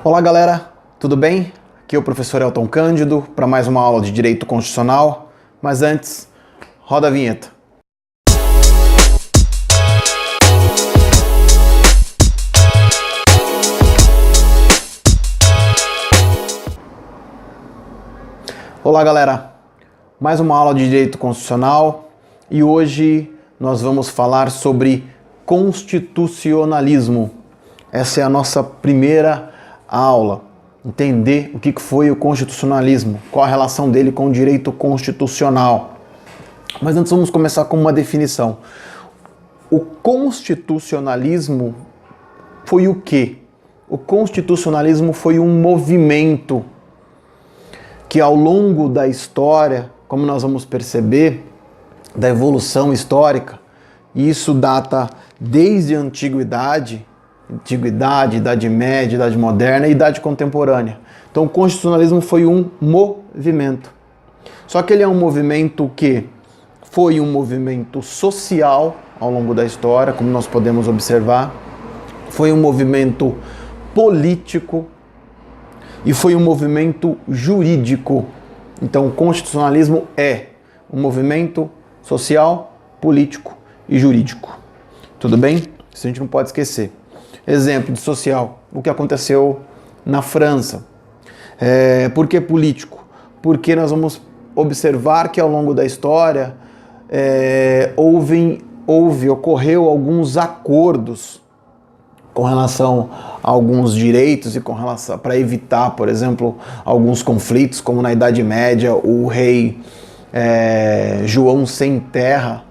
Olá galera, tudo bem? Aqui é o professor Elton Cândido para mais uma aula de Direito Constitucional, mas antes, roda a vinheta. Olá galera, mais uma aula de Direito Constitucional e hoje nós vamos falar sobre constitucionalismo. Essa é a nossa primeira aula, entender o que foi o constitucionalismo, qual a relação dele com o direito constitucional. Mas antes vamos começar com uma definição. O constitucionalismo foi o quê? O constitucionalismo foi um movimento que ao longo da história, como nós vamos perceber, da evolução histórica, e isso data desde a antiguidade, Idade Média, Idade Moderna e Idade Contemporânea. Então o constitucionalismo foi um movimento. Só que ele é um movimento que foi um movimento social ao longo da história, como nós podemos observar, foi um movimento político e foi um movimento jurídico. Então o constitucionalismo é um movimento social, político e jurídico. Tudo bem? Isso a gente não pode esquecer. Exemplo de social, o que aconteceu na França. Por que político? Porque nós vamos observar que ao longo da história ocorreu alguns acordos com relação a alguns direitos e com relação para evitar, por exemplo, alguns conflitos, como na Idade Média, o rei João Sem Terra,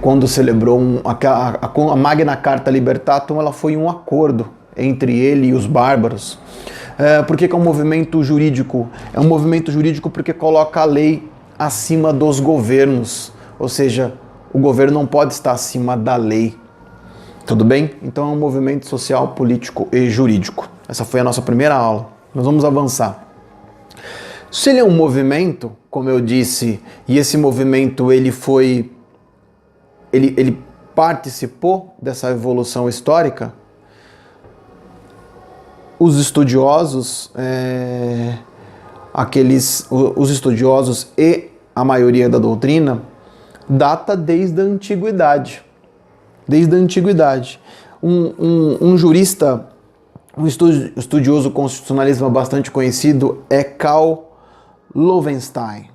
quando celebrou a Magna Carta Libertatum, ela foi um acordo entre ele e os bárbaros. Por que é um movimento jurídico? É um movimento jurídico porque coloca a lei acima dos governos, ou seja, o governo não pode estar acima da lei. Tudo bem? Então é um movimento social, político e jurídico. Essa foi a nossa primeira aula. Nós vamos avançar. Se ele é um movimento, como eu disse, e esse movimento ele participou dessa evolução histórica, os estudiosos, os estudiosos e a maioria da doutrina data desde a antiguidade. Desde a antiguidade. Um jurista, um estudioso constitucionalismo bastante conhecido é Karl Loewenstein.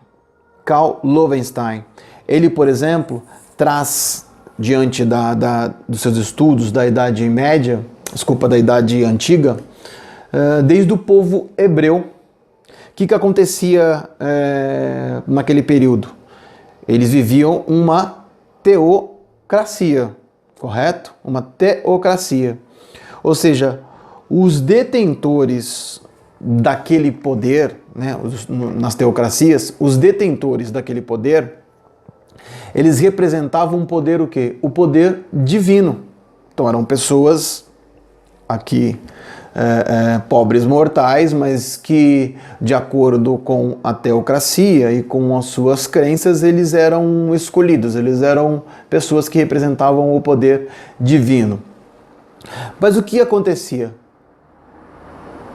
Karl Loewenstein. Ele, por exemplo, traz diante dos seus estudos da Idade Antiga, desde o povo hebreu. O que acontecia naquele período? Eles viviam uma teocracia, correto? Uma teocracia. Ou seja, os detentores daquele poder, né, nas teocracias, os detentores daquele poder, eles representavam um poder o quê? O poder divino. Então eram pessoas aqui pobres mortais, mas que de acordo com a teocracia e com as suas crenças, eles eram escolhidos, eles eram pessoas que representavam o poder divino. Mas o que acontecia?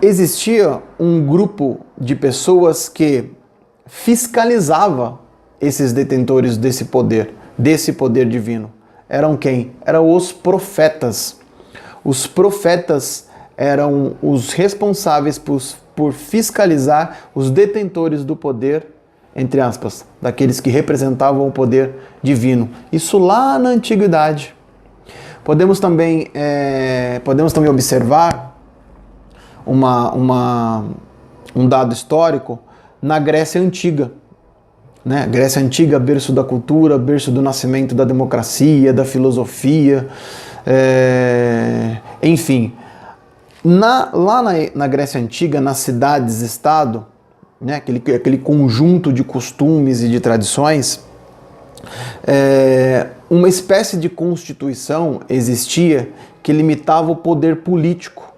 Existia um grupo de pessoas que fiscalizava esses detentores desse poder divino. Eram quem? Eram os profetas. Os profetas eram os responsáveis por fiscalizar os detentores do poder, entre aspas, daqueles que representavam o poder divino. Isso lá na antiguidade. Podemos também observar um dado histórico na Grécia Antiga. Né? Grécia Antiga, berço da cultura, berço do nascimento da democracia, da filosofia, enfim. Lá na Grécia Antiga, nas cidades-estado, né? aquele conjunto de costumes e de tradições, uma espécie de constituição existia que limitava o poder político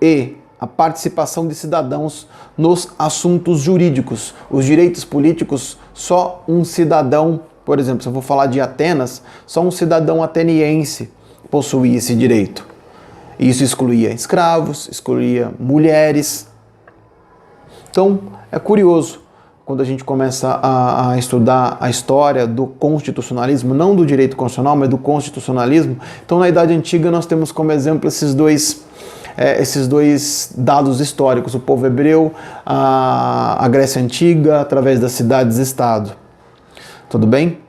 e a participação de cidadãos nos assuntos jurídicos. Os direitos políticos, só um cidadão, por exemplo, se eu vou falar de Atenas, só um cidadão ateniense possuía esse direito. Isso excluía escravos, excluía mulheres. Então, é curioso quando a gente começa a estudar a história do constitucionalismo, não do direito constitucional, mas do constitucionalismo. Então, na Idade Antiga, nós temos como exemplo esses dois dados históricos, o povo hebreu, a Grécia Antiga, através das cidades-estado. Tudo bem?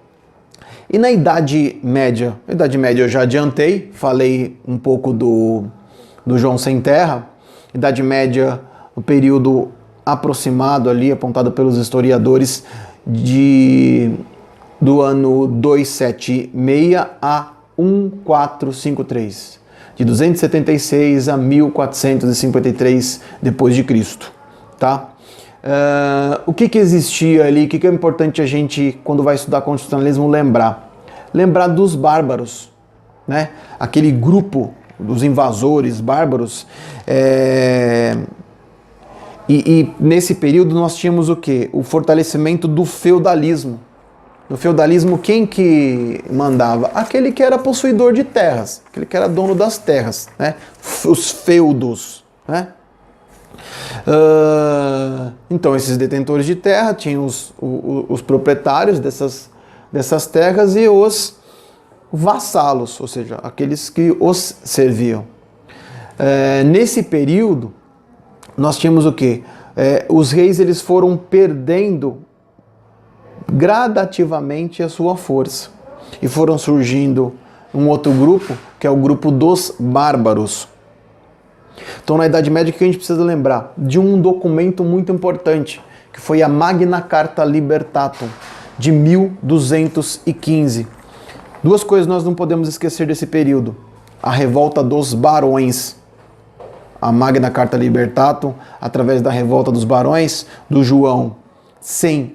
E na Idade Média eu já adiantei, falei um pouco do João Sem Terra. Idade Média, o período aproximado ali, apontado pelos historiadores, do ano 276 a 1453. De 276 a 1453 depois de Cristo, tá? O que existia ali, o que é importante a gente, quando vai estudar constitucionalismo, lembrar? Lembrar dos bárbaros, né? Aquele grupo dos invasores bárbaros. E nesse período nós tínhamos o quê? O fortalecimento do feudalismo. No feudalismo, quem que mandava? Aquele que era possuidor de terras, aquele que era dono das terras, né? Os feudos, né? Então, esses detentores de terra tinham os proprietários dessas terras e os vassalos, ou seja, aqueles que os serviam. Nesse período, nós tínhamos o quê? Os reis eles foram perdendo gradativamente a sua força e foram surgindo um outro grupo, que é o grupo dos bárbaros. Então, na Idade Média, o que a gente precisa lembrar? De um documento muito importante, que foi a Magna Carta Libertatum, de 1215. Duas coisas nós não podemos esquecer desse período: a revolta dos barões. A Magna Carta Libertatum, através da revolta dos barões, do João Sem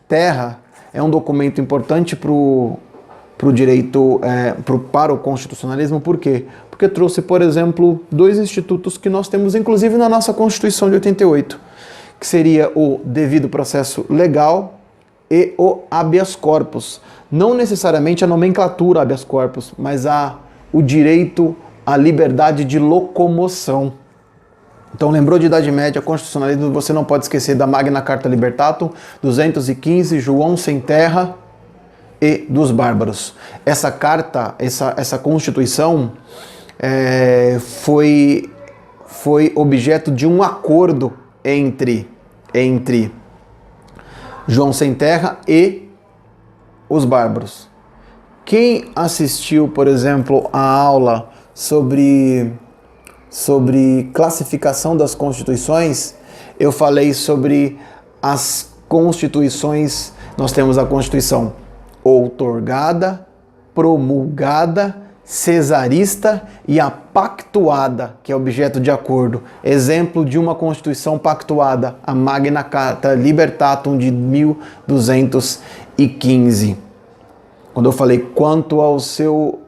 Terra, é um documento importante para o direito, para o constitucionalismo. Por quê? Porque trouxe, por exemplo, dois institutos que nós temos, inclusive, na nossa Constituição de 88, que seria o devido processo legal e o habeas corpus. Não necessariamente a nomenclatura habeas corpus, mas o direito à liberdade de locomoção. Então, lembrou de Idade Média, constitucionalismo, você não pode esquecer da Magna Carta Libertatum, 215, João Sem Terra e dos bárbaros. Essa carta, essa Constituição foi objeto de um acordo entre João Sem Terra e os bárbaros. Quem assistiu, por exemplo, a aula sobre classificação das constituições, eu falei sobre as constituições. Nós temos a Constituição outorgada, promulgada, cesarista e a pactuada, que é objeto de acordo. Exemplo de uma Constituição pactuada, a Magna Carta Libertatum de 1215. Quando eu falei quanto ao seu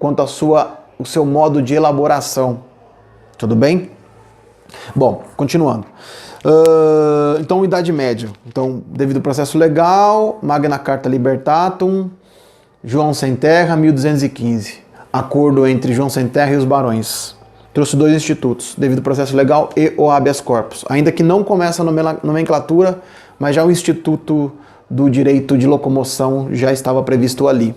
modo de elaboração. Tudo bem? Bom, continuando. Então, Idade Média. Então, devido processo legal, Magna Carta Libertatum, João Sem Terra, 1215. Acordo entre João Sem Terra e os barões. Trouxe dois institutos, devido processo legal e o habeas corpus. Ainda que não começa a nomenclatura, mas já o Instituto do Direito de Locomoção já estava previsto ali.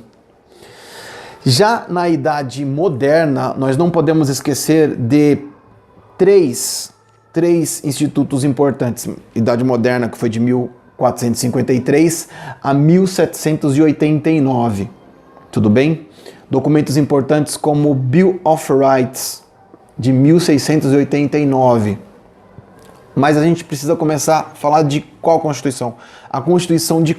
Já na Idade Moderna, nós não podemos esquecer de três institutos importantes. Idade Moderna, que foi de 1453 a 1789. Tudo bem? Documentos importantes como o Bill of Rights, de 1689. Mas a gente precisa começar a falar de qual Constituição? A Constituição de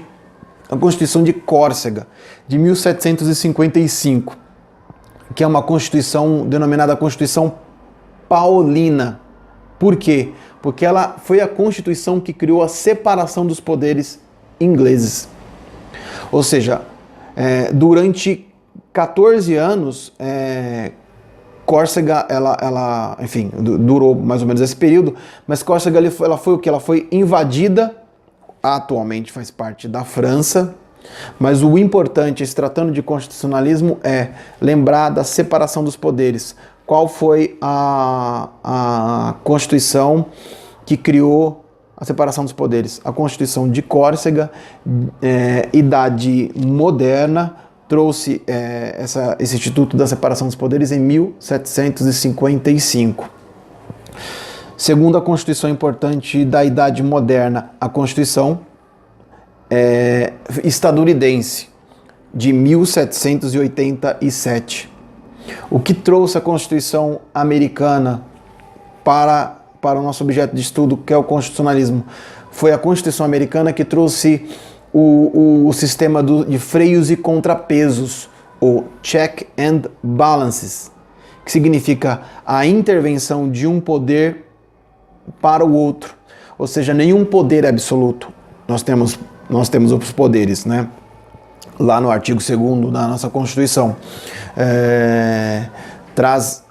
Córcega, de 1755, que é uma Constituição denominada Constituição Paulina. Por quê? Porque ela foi a Constituição que criou a separação dos poderes ingleses. Ou seja, durante 14 anos, Córcega, enfim, durou mais ou menos esse período, mas Córcega ela foi o quê? Ela foi invadida, atualmente faz parte da França, mas o importante, se tratando de constitucionalismo, é lembrar da separação dos poderes. qual foi a Constituição que criou a separação dos poderes? A Constituição de Córcega, Idade Moderna, trouxe esse Instituto da Separação dos Poderes em 1755. Segunda Constituição importante da Idade Moderna, a Constituição estadunidense, de 1787. O que trouxe a Constituição americana para o nosso objeto de estudo, que é o constitucionalismo? Foi a Constituição americana que trouxe o sistema de freios e contrapesos, o check and balances, que significa a intervenção de um poder para o outro, ou seja, nenhum poder é absoluto. Nós temos os poderes, né? Lá no artigo 2º da nossa Constituição, traz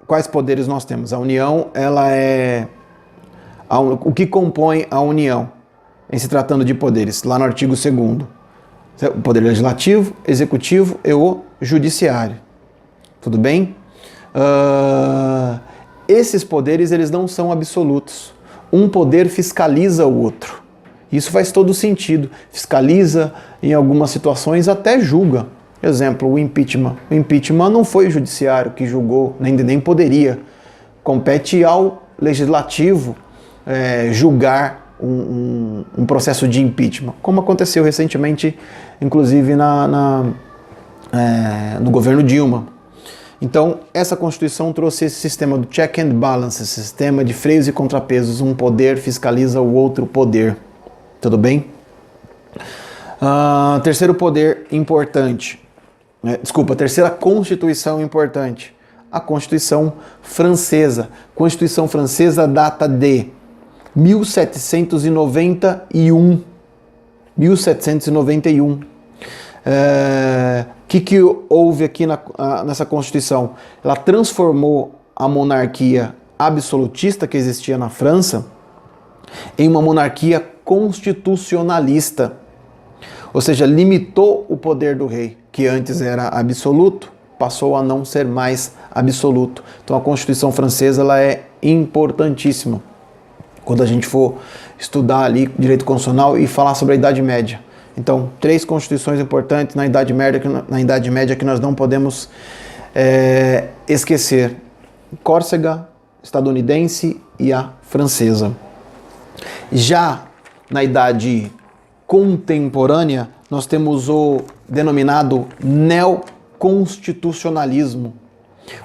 quais poderes nós temos. A União, o que compõe a União, em se tratando de poderes, lá no artigo 2º. O poder legislativo, executivo e o judiciário. Tudo bem? Esses poderes, eles não são absolutos. Um poder fiscaliza o outro. Isso faz todo sentido. Fiscaliza, em algumas situações até julga. Exemplo, o impeachment. O impeachment não foi o judiciário que julgou, nem poderia. Compete ao legislativo julgar um processo de impeachment, como aconteceu recentemente, inclusive no governo Dilma. Então, essa Constituição trouxe esse sistema do check and balance, sistema de freios e contrapesos. Um poder fiscaliza o outro poder. Tudo bem? Terceiro poder importante. Terceira Constituição importante. A Constituição Francesa. Constituição Francesa data de 1791. 1791. Que houve aqui nessa Constituição? Ela transformou a monarquia absolutista que existia na França em uma monarquia constitucionalista, ou seja, limitou o poder do rei, que antes era absoluto, passou a não ser mais absoluto. Então a Constituição Francesa, ela é importantíssima quando a gente for estudar ali direito constitucional e falar sobre a Idade Média. Então, 3 constituições importantes na Idade Média que nós não podemos esquecer: Córcega, estadunidense, e a francesa. Já na Idade Contemporânea, nós temos o denominado neoconstitucionalismo.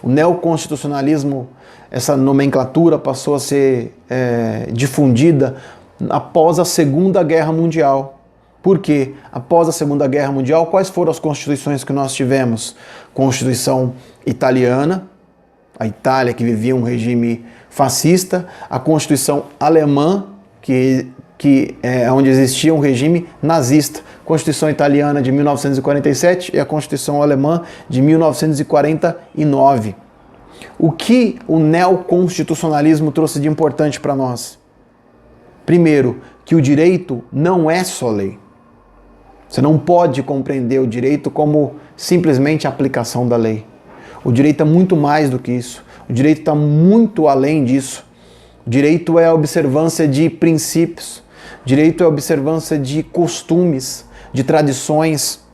O neoconstitucionalismo, essa nomenclatura passou a ser difundida após a Segunda Guerra Mundial. Por quê? Após a Segunda Guerra Mundial, quais foram as constituições que nós tivemos? Constituição italiana, a Itália que vivia um regime fascista, a Constituição alemã, que é onde existia um regime nazista. Constituição italiana de 1947 e a Constituição alemã de 1949. O que o neoconstitucionalismo trouxe de importante para nós? Primeiro, que o direito não é só lei. Você não pode compreender o direito como simplesmente a aplicação da lei. O direito é muito mais do que isso. O direito está muito além disso. O direito é a observância de princípios. O direito é a observância de costumes, de tradições.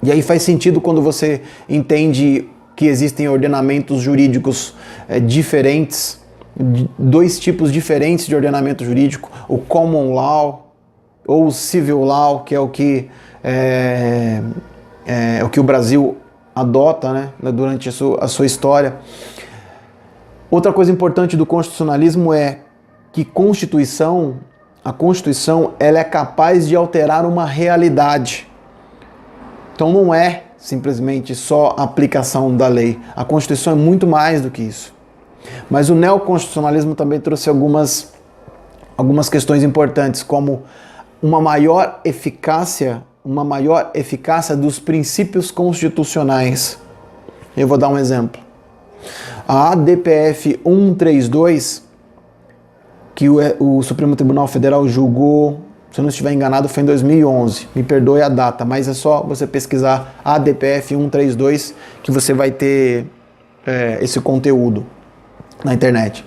E aí faz sentido quando você entende que existem ordenamentos jurídicos diferentes, 2 tipos diferentes de ordenamento jurídico, o common law ou o civil law, que é o que o Brasil adota, né, durante a sua história. Outra coisa importante do constitucionalismo é que a Constituição ela é capaz de alterar uma realidade. Então não é simplesmente só a aplicação da lei. A Constituição é muito mais do que isso. Mas o neoconstitucionalismo também trouxe algumas questões importantes, como uma maior eficácia dos princípios constitucionais. Eu vou dar um exemplo. A ADPF 132, que o Supremo Tribunal Federal julgou, se eu não estiver enganado, foi em 2011. Me perdoe a data, mas é só você pesquisar ADPF 132 que você vai ter esse conteúdo na internet.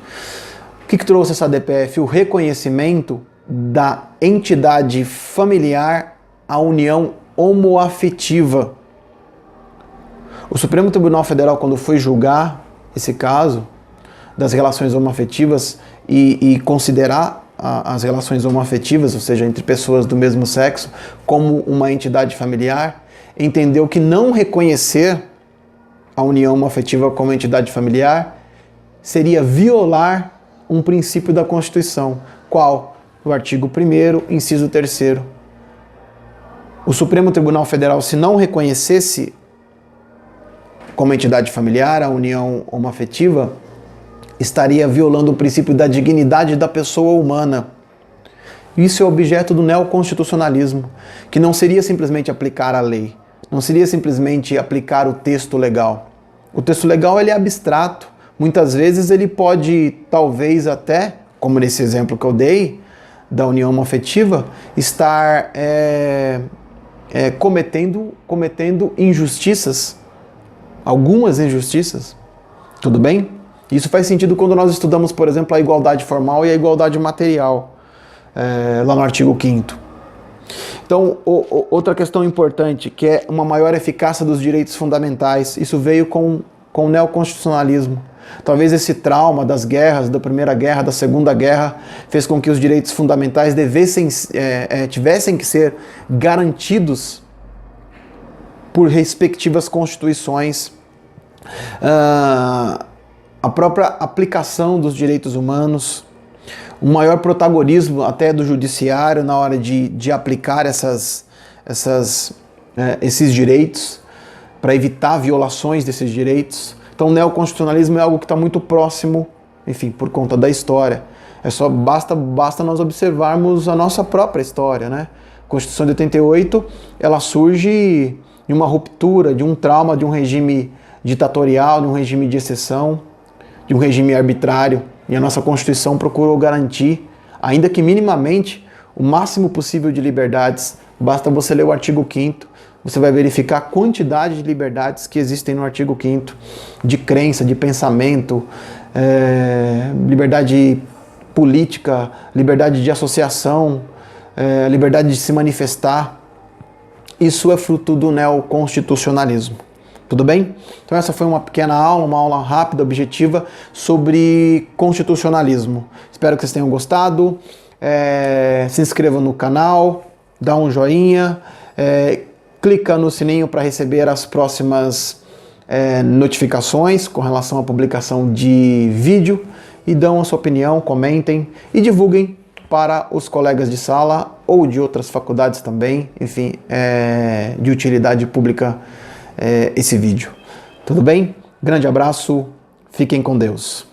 O que trouxe essa DPF? O reconhecimento da entidade familiar à união homoafetiva. O Supremo Tribunal Federal, quando foi julgar esse caso das relações homoafetivas e considerar as relações homoafetivas, ou seja, entre pessoas do mesmo sexo, como uma entidade familiar, entendeu que não reconhecer a união homoafetiva como entidade familiar seria violar um princípio da Constituição. Qual? O artigo 1º, inciso 3º. O Supremo Tribunal Federal, se não reconhecesse como entidade familiar a união homoafetiva, estaria violando o princípio da dignidade da pessoa humana. Isso é objeto do neoconstitucionalismo, que não seria simplesmente aplicar a lei, não seria simplesmente aplicar o texto legal. O texto legal ele é abstrato, muitas vezes ele pode, talvez até, como nesse exemplo que eu dei, da união homoafetiva, estar cometendo injustiças, algumas injustiças, tudo bem? Isso faz sentido quando nós estudamos, por exemplo, a igualdade formal e a igualdade material, lá no artigo 5º. Então, outra questão importante, que é uma maior eficácia dos direitos fundamentais, isso veio com o neoconstitucionalismo. Talvez esse trauma das guerras, da Primeira Guerra, da Segunda Guerra, fez com que os direitos fundamentais tivessem que ser garantidos por respectivas constituições. A própria aplicação dos direitos humanos, um maior protagonismo até do judiciário na hora de aplicar esses direitos, para evitar violações desses direitos. Então o neoconstitucionalismo é algo que está muito próximo, enfim, por conta da história. Basta nós observarmos a nossa própria história, né? A Constituição de 88, ela surge de uma ruptura, de um trauma, de um regime ditatorial, de um regime de exceção, de um regime arbitrário. E a nossa Constituição procurou garantir, ainda que minimamente, o máximo possível de liberdades. Basta você ler o artigo 5º, você vai verificar a quantidade de liberdades que existem no artigo 5º, de crença, de pensamento, liberdade política, liberdade de associação, liberdade de se manifestar. Isso é fruto do neoconstitucionalismo. Tudo bem? Então essa foi uma pequena aula, uma aula rápida, objetiva, sobre constitucionalismo. Espero que vocês tenham gostado. Se inscreva no canal, dá um joinha, clica no sininho para receber as próximas notificações com relação à publicação de vídeo e dão a sua opinião, comentem e divulguem para os colegas de sala ou de outras faculdades também, enfim, de utilidade pública esse vídeo. Tudo bem? Grande abraço, fiquem com Deus.